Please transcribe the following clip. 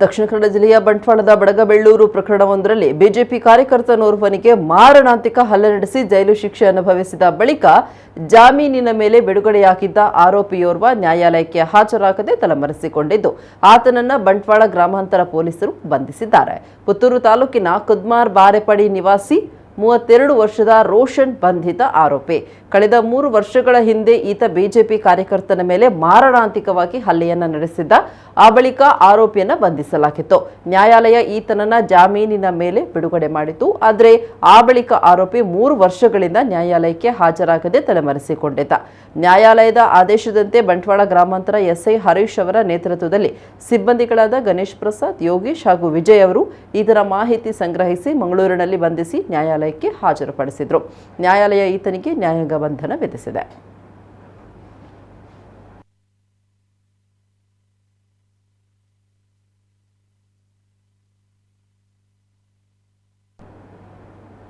ದಕ್ಷಿಣ ಕನ್ನಡ ಜಿಲ್ಲೆಯ ಬಂಟ್ವಾಳದ ಬಡಗಬೆಳ್ಳೂರು ಪ್ರಕರಣವೊಂದರಲ್ಲಿ ಬಿಜೆಪಿ ಕಾರ್ಯಕರ್ತನೋರ್ವನಿಗೆ ಮಾರಣಾಂತಿಕ ಹಲ್ಲೆ ನಡೆಸಿ ಜೈಲು ಶಿಕ್ಷೆ ಅನುಭವಿಸಿದ ಬಳಿಕ ಜಾಮೀನಿನ ಮೇಲೆ ಬಿಡುಗಡೆಯಾಗಿದ್ದ ಆರೋಪಿಯೋರ್ವ ನ್ಯಾಯಾಲಯಕ್ಕೆ ಹಾಜರಾಗದೆ ತಲೆಮರೆಸಿಕೊಂಡಿದ್ದು ಆತನನ್ನ ಬಂಟ್ವಾಳ ಗ್ರಾಮಾಂತರ ಪೊಲೀಸರು ಬಂಧಿಸಿದ್ದಾರೆ. ಪುತ್ತೂರು ತಾಲೂಕಿನ ಕುದ್ಮಾರ್ ಬಾರೆಪಡಿ ನಿವಾಸಿ 32 ವರ್ಷದ ರೋಷನ್ ಬಂಧಿತ ಆರೋಪಿ. ಕಳೆದ 3 ವರ್ಷಗಳ ಹಿಂದೆ ಈತ ಬಿಜೆಪಿ ಕಾರ್ಯಕರ್ತನ ಮೇಲೆ ಮಾರಣಾಂತಿಕವಾಗಿ ಹಲ್ಲೆಯನ್ನ ನಡೆಸಿದ್ದ. ಆ ಬಳಿಕ ಆರೋಪಿಯನ್ನ ಬಂಧಿಸಲಾಗಿತ್ತು. ನ್ಯಾಯಾಲಯ ಈತನನ್ನ ಜಾಮೀನಿನ ಮೇಲೆ ಬಿಡುಗಡೆ ಮಾಡಿತು. ಆದರೆ ಆ ಬಳಿಕ ಆರೋಪಿ 3 ವರ್ಷಗಳಿಂದ ನ್ಯಾಯಾಲಯಕ್ಕೆ ಹಾಜರಾಗದೆ ತಲೆಮರೆಸಿಕೊಂಡಿದ್ದ. ನ್ಯಾಯಾಲಯದ ಆದೇಶದಂತೆ ಬಂಟ್ವಾಳ ಗ್ರಾಮಾಂತರ ಎಸ್ಐ ಹರೀಶ್ ಅವರ ನೇತೃತ್ವದಲ್ಲಿ ಸಿಬ್ಬಂದಿಗಳಾದ ಗಣೇಶ್ ಪ್ರಸಾದ್, ಯೋಗೇಶ್ ಹಾಗೂ ವಿಜಯ್ ಅವರು ಈತನ ಮಾಹಿತಿ ಸಂಗ್ರಹಿಸಿ ಮಂಗಳೂರಿನಲ್ಲಿ ಬಂಧಿಸಿ ನ್ಯಾಯಾಲಯಕ್ಕೆ ಹಾಜರುಪಡಿಸಿದರು. ನ್ಯಾಯಾಲಯ ಈತನಿಗೆ ನ್ಯಾಯಾಂಗ ಬಂಧನ ವಿಧಿಸಿದೆ.